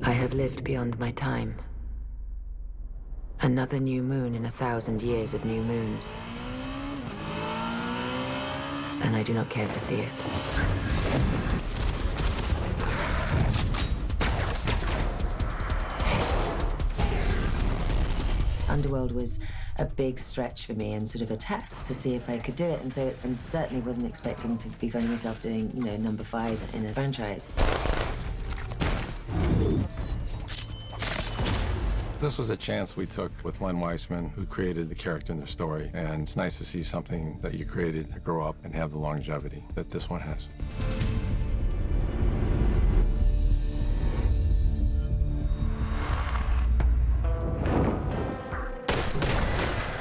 I have lived beyond my time. Another new moon in 1,000 years of new moons. And I do not care to see it. Underworld was a big stretch for me and sort of a test to see if I could do it. And so I certainly wasn't expecting to be finding myself doing, you know, number 5 in a franchise. This was a chance we took with Len Wiseman, who created the character in the story. And it's nice to see something that you created grow up and have the longevity that this one has.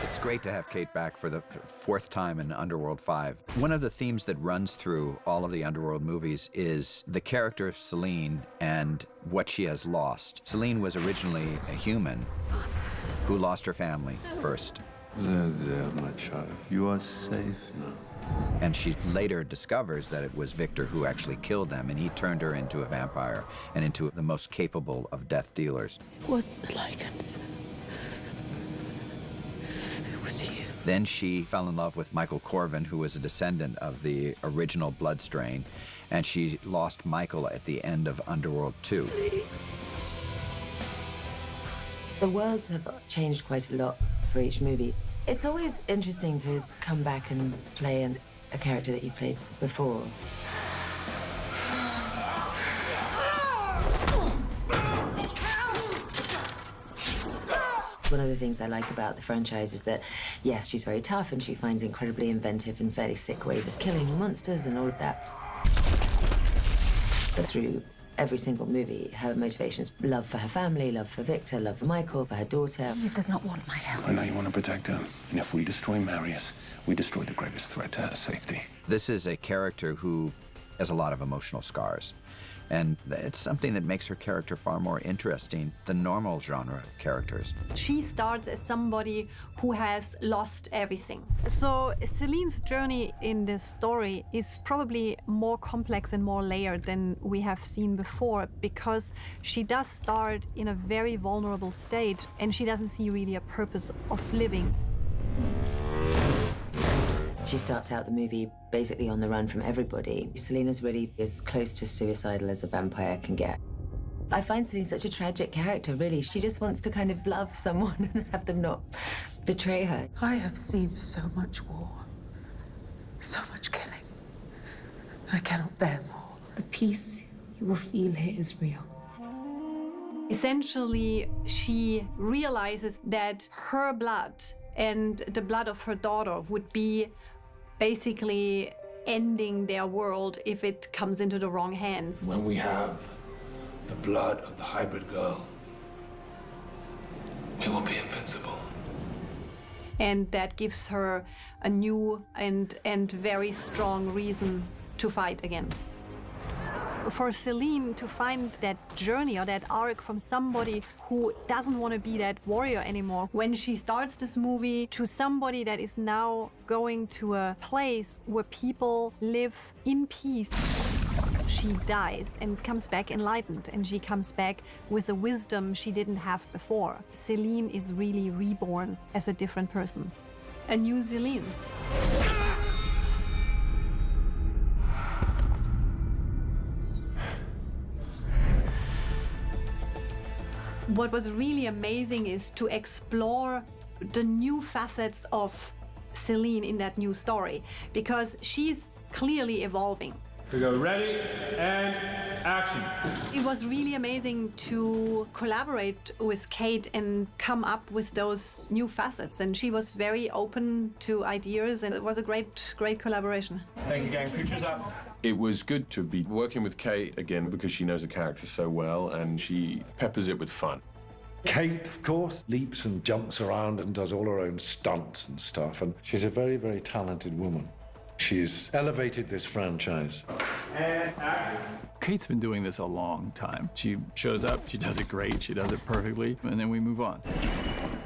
It's great to have Kate back for the 4th time in Underworld 5. One of the themes that runs through all of the Underworld movies is the character of Selene and what she has lost. Selene was originally a human who lost her family first. There, my child. You are safe now. And she later discovers that it was Victor who actually killed them, and he turned her into a vampire and into the most capable of death dealers. It wasn't the Lycans. It was you. Then she fell in love with Michael Corvin, who was a descendant of the original Bloodstrain, and she lost Michael at the end of Underworld 2. The worlds have changed quite a lot for each movie. It's always interesting to come back and play a character that you played before. One of the things I like about the franchise is that, yes, she's very tough and she finds incredibly inventive and fairly sick ways of killing monsters and all of that. But through every single movie, her motivations: love for her family, love for Victor, love for Michael, for her daughter. He does not want my help. I know you want to protect her. And if we destroy Marius, we destroy the greatest threat to her safety. This is a character who has a lot of emotional scars. And it's something that makes her character far more interesting than normal genre characters. She starts as somebody who has lost everything. So Selene's journey in this story is probably more complex and more layered than we have seen before, because she does start in a very vulnerable state and she doesn't see really a purpose of living. She starts out the movie basically on the run from everybody. Selene's really as close to suicidal as a vampire can get. I find Selene such a tragic character, really. She just wants to kind of love someone and have them not betray her. I have seen so much war, so much killing. I cannot bear more. The peace you will feel here is real. Essentially, she realizes that her blood and the blood of her daughter would be basically ending their world if it comes into the wrong hands. When we have the blood of the hybrid girl, we will be invincible. And that gives her a new and very strong reason to fight again. For Selene to find that journey or that arc from somebody who doesn't want to be that warrior anymore, when she starts this movie, to somebody that is now going to a place where people live in peace, she dies and comes back enlightened, and she comes back with a wisdom she didn't have before. Selene is really reborn as a different person, a new Selene. What was really amazing is to explore the new facets of Selene in that new story, because she's clearly evolving. We go ready and action. It was really amazing to collaborate with Kate and come up with those new facets, and she was very open to ideas, and it was a great collaboration. Thank you, gang. Pictures up. It was good to be working with Kate again because she knows the character so well and she peppers it with fun. Kate, of course, leaps and jumps around and does all her own stunts and stuff, and she's a very, very talented woman. She's elevated this franchise. And action. Kate's been doing this a long time. She shows up, she does it great, she does it perfectly, and then we move on.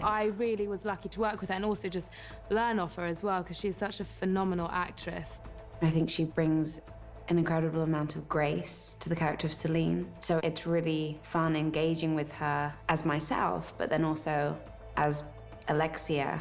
I really was lucky to work with her and also just learn off her as well, because she's such a phenomenal actress. I think she brings an incredible amount of grace to the character of Selene. So it's really fun engaging with her as myself, but then also as Alexia.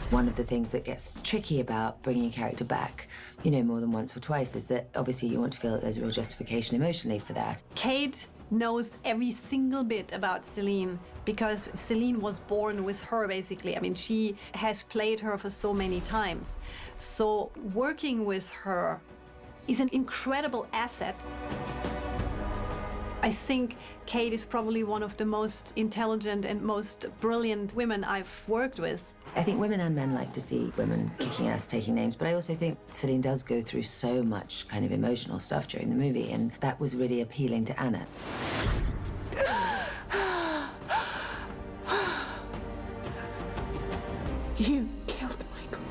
One of the things that gets tricky about bringing a character back, you know, more than once or twice is that obviously you want to feel that there's a real justification emotionally for that. Kate knows every single bit about Selene because Selene was born with her, basically. I mean, she has played her for so many times. So working with her is an incredible asset. I think Kate is probably one of the most intelligent and most brilliant women I've worked with. I think women and men like to see women kicking ass, taking names, but I also think Selene does go through so much kind of emotional stuff during the movie, and that was really appealing to Anna. You killed Michael.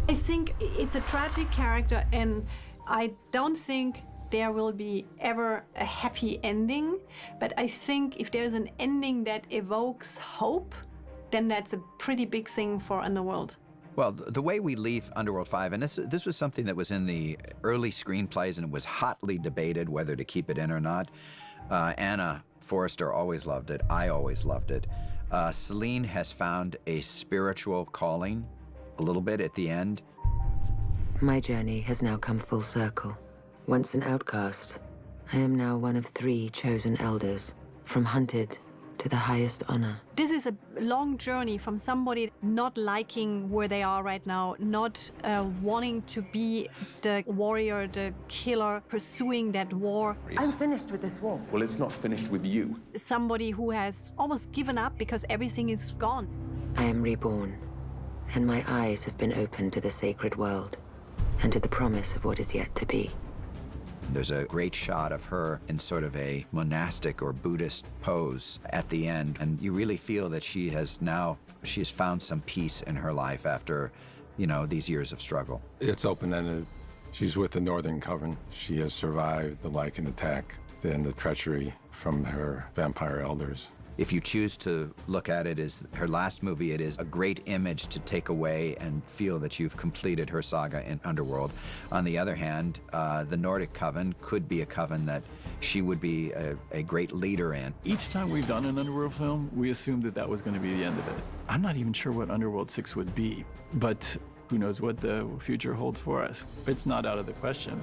I think it's a tragic character, and I don't think there will be ever a happy ending, but I think if there's an ending that evokes hope, then that's a pretty big thing for Underworld. Well, the way we leave Underworld 5, and this was something that was in the early screenplays, and it was hotly debated whether to keep it in or not. Anna Foerster always loved it. I always loved it. Selene has found a spiritual calling a little bit at the end. My journey has now come full circle. Once an outcast, I am now one of 3 chosen elders, from hunted to the highest honor. This is a long journey from somebody not liking where they are right now, not wanting to be the warrior, the killer, pursuing that war. I'm finished with this war. Well, it's not finished with you. Somebody who has almost given up because everything is gone. I am reborn, and my eyes have been opened to the sacred world and to the promise of what is yet to be. There's a great shot of her in sort of a monastic or Buddhist pose at the end, and you really feel that she has found some peace in her life after, you know, these years of struggle. It's open-ended. She's with the Northern Coven. She has survived the Lycan attack, then the treachery from her vampire elders. If you choose to look at it as her last movie, it is a great image to take away and feel that you've completed her saga in Underworld. On the other hand, the Nordic Coven could be a coven that she would be a great leader in. Each time we've done an Underworld film, we assumed that that was going to be the end of it. I'm not even sure what Underworld 6 would be, but who knows what the future holds for us. It's not out of the question.